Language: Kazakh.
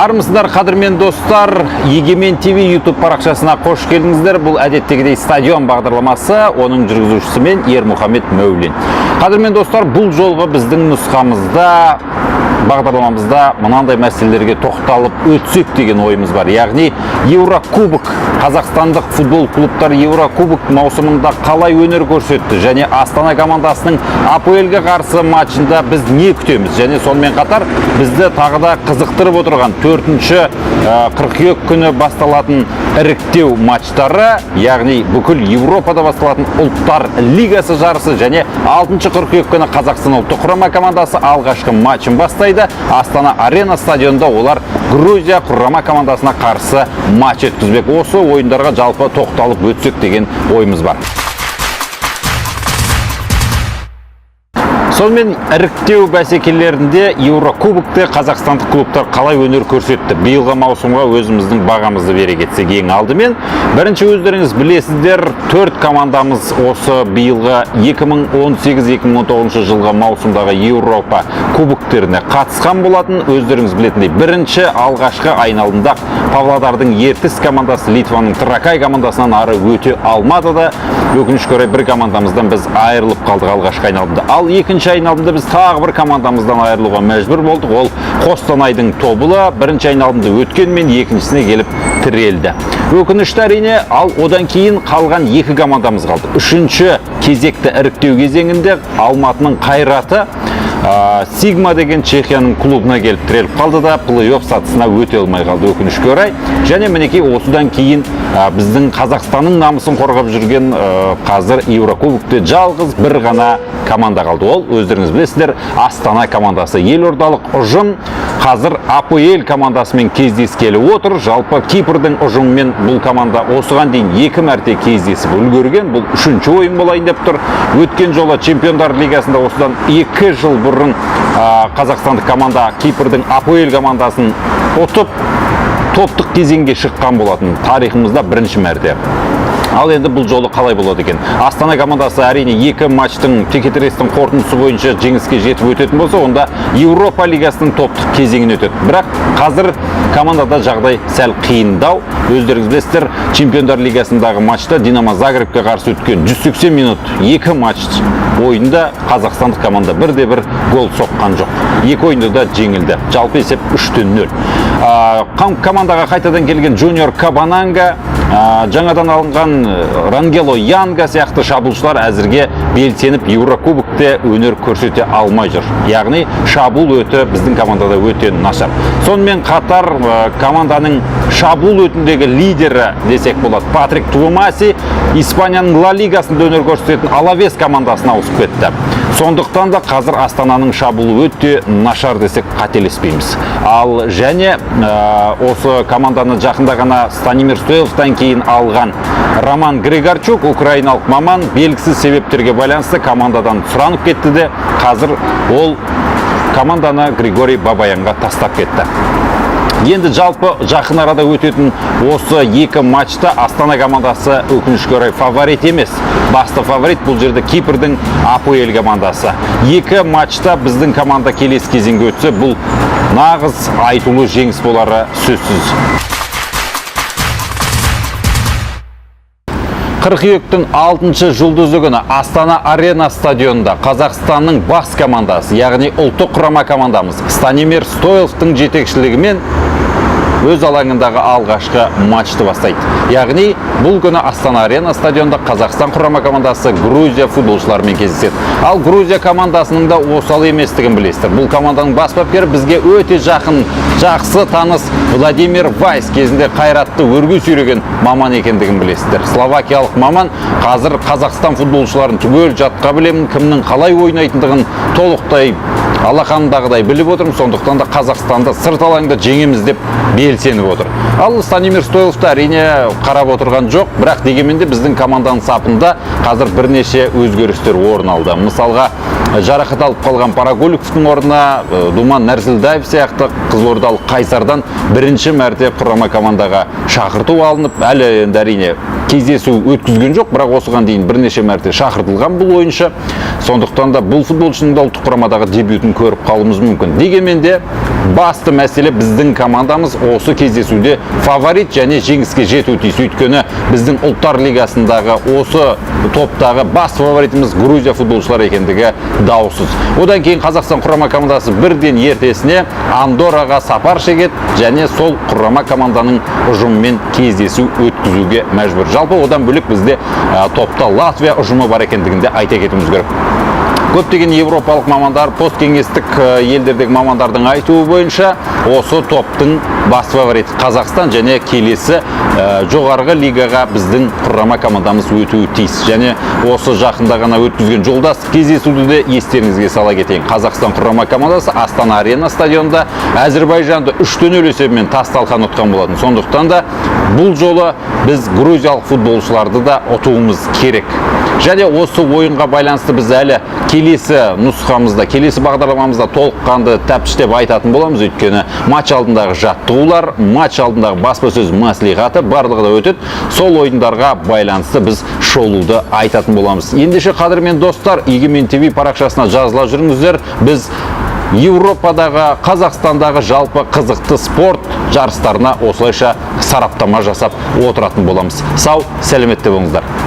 Армысыздар, қадірмен достар, Егемен ТВ YouTube парақшасына қош келдіңіздер. Бұл әдеттегідей стадион бағдарламасы, оның жүргізушісі мен Ермұхамед Мәулен. Қадірмен достар, бұл жолғы біздің нұсқамызда, бағдарламамызда мынандай мәселелерге тоқталып өтсек деген ойымыз бар. Яғни Еврокубок, қазақстандық футбол клубтар Еврокубок маусымында қалай өнер көрсетті және Астана командасының АПЛ-ге қарсы матчында біз не күтеміз, және сонымен қатар бізді тағы да қызықтырып отырған 4-ші қыркүйек күні басталатын іріктеу матчтары, яғни бүкіл Европада басталатын ұлттар лигасы жарысы және 6-ші қыркүйек күні Қазақстан ұлттық құрама командасы алғашқы матчын бастайды. Астана Арена стадионында олар Грузия құрама командасына қарсы матч өткізбек. Осы ойындарға жалпы тоқталып өтсек деген ойымыз бар. Сонымен іріктеу бәсекелерінде Еврокубокте қазақстандық клубтар қалай өнер көрсетті? Биылғы маусымға өзіміздің бағамызды бере кетсек, ең алдымен бірінші өздеріңіз білесіздер, 4 командамыз осы биылғы 2018-2019 жылғы маусымдағы Еуропа кубоктеріне қатысқан болатын. Өздеріңіз білетіндей, бірінші алғашқы айналымда Павлодардың Ертіс командасы Литваның Тракай командасынан ары өте алмады да, өкінішке орай бір командамыздан біз айырылып қалдық алғашқы айналымда. Ал екінші айналымда біз тағы бір командамыздан айырылуға мәжбүр болдық. Ол Қостанайдың Тобылы бірінші айналымда өткенмен екіншісіне келіп тірелді. Өкінішті әрине, ал одан кейін қалған екі командамыз қалды. Үшінші кезекті іріктеу кезеңінде Алматының Қайраты Сигма деген Чехияның клубына келіп тіреліп қалды да, плей-офф сатысына өте алмай қалды, өкінішке орай. Және мінекей осыдан кейін біздің Қазақстанның намысын қорғап жүрген қазір Еврокубокте жалғыз бір ғана команда қалды. Ол, өздеріңіз білесіздер, Астана командасы. Елордалық ұжым қазір АПЛ командасымен кездескелі отыр. Жалпы Кипрдің ұжымымен бұл команда осыған дейін 2 мәрте кездесіп үлгерген. Бұл 3-ші ойын болайын деп тұр. Өткен жолы Чемпиондар лигасында осыдан 2 жыл бұрын қазақстандық команда Кипрдің АПЛ командасын ұтып топтық кезеңге шыққан болатын. Тарихымызда бірінші мәрте. Ал енді бұл жолы қалай болады екен? Астана командасы әрине 2 матчтың текетірестің қорытындысы бойынша жеңіске жетіп өтетін болса, онда Еуропа лигасының топтық кезеңін өтеді. Бірақ қазір командада жағдай сәл қиындау. Өздеріңіз білесіздер, Чемпиондар лигасындағы матчта Динамо Загребке қарсы өткен 180 минут 2 матч ойында қазақстандық команда бірде-бір гол соққан жоқ. 2 ойында да жеңілді. Жалпы есеп 3-0. Командаға қайтадан келген Junior Кабананга, жаңадан алынған Рангело Янга сияқты шабуылшылар әзірге белсеніп Еврокубокте өнер көрсете алмай жүр. Яғни шабуыл өті біздің командада өте нашар. Сонымен қатар команданың шабуыл өтіндегі лидері десек болады, Патрик Туумаси Испанияның Ла Лигасында өнер көрсететін Алавес командасына ауысып кетті. Сондықтан да қазір Астананың шабуылы өте нашар десек қателеспейміз. Ал және осы команданы жақында ғана Станимир Стойловтан кейін алған Роман Григорчук, украиналық маман, белгісіз себептерге байланысты командадан сұранып кетті де, қазір ол команданы Григорий Бабаянға тастап кетті. Енді жалпы жақын арада өтетін осы 2 матчта Астана командасы өкінішке орай фаворит емес. Басты фаворит бұл жерде Кипрдің АПЛ командасы. 2 матчта біздің команда келесі кезеңге өтсе, бұл нағыз айтулы жеңіс болары сөзсіз. Қыркүйектің 6-шы жұлдызы күні Астана Арена стадионында Қазақстанның бас командасы, яғни ұлттық құрама командамыз Станимир Стойловтың жетекшілігімен өз алаңындағы алғашқы матчты бастайды. Яғни бұл күні Астана Арена стадионында Қазақстан құрама командасы Грузия футболшыларымен кездеседі. Ал Грузия командасының да осал еместігін білесіздер. Бұл команданың бас бапкері бізге өте жақын, жақсы таныс Владимир Вайс, кезінде қайратты өрге сүйреген маман екендігін білесіздер. Словакиялық маман қазір Қазақстан футболшыларын түгел жатқа білемін, кімнің қалай ойнайтындығын толықтай алақандағыдай біліп отырмын, сондықтан да Қазақстанды сырт алаңда жеңеміз деп белсеніп отыр. Ал Станимир Стойловты әрине қарап отырған жоқ, бірақ дегенмен де біздің команданың сапында қазір бірнеше өзгерістер орын алды. Мысалға, жарақат алып қалған Парагуликовтың орнына Думан Нәрсілдаев сияқты қызылордалық Қайсардан бірінші мәрте құрама командаға шақырту алынып, әлі әрине кездесу өткізген жоқ, бірақ осыған дейін бірнеше мәрте шақыртылған бұл ойыншы. Сондықтан да бұл футболшының да ұлттық құрамадағы дебютін көріп қалуымыз мүмкін. Дегенмен де басты мәселе біздің командамыз осы кездесуде фаворит және жеңіске жету тиіс. Өйткені біздің ұлттар лигасындағы осы топтағы бас фаворитіміз Грузия футболшылары екендігі даусыз. Одан кейін Қазақстан құрама командасы бірден ертесіне Андорраға сапар шегеді және сол құрама команданың ұжымымен кездесу өткізуге мәжбүр. Жалпы одан бөлек бізде топта Латвия ұжымы бар екендігінде айта кетуіміз керек. Көптеген европалық мамандар, посткеңестік елдердегі мамандардың айтуы бойынша осы топтың бас фавориті Қазақстан және келесі жоғарғы лигаға біздің құрама командамыз өтуі тиіс. Және осы жақында ғана өткізген жолдастық кездесуді де естеріңізге сала кетейін. Қазақстан құрама командасы Астана Арена стадионында Әзербайжанды 3-0 есебімен тас-талқан ұтқан болатын. Сондықтан да бұл жолы біз грузиялық футболшыларды да ұтуымыз керек. Және осы ойынға байланысты біз әлі келесі нұсқамызда, келесі бағдарламамызда толыққанды тәптіштеп айтатын боламыз. Өйткені матч алдындағы жаттығулар, матч алдындағы баспасөз мәслихаты барлығы да өтеді. Сол ойындарға байланысты біз шолуды айтатын боламыз. Ендеше қадірмен достар, Егемен ТV парақшасына жазыла жүріңіздер. Біз Еуропадағы, Қазақстандағы жалпы қызықты спорт жарыстарына осылайша сараптама жасап отыратын боламыз. Сау, сәлеметте болыңыздар.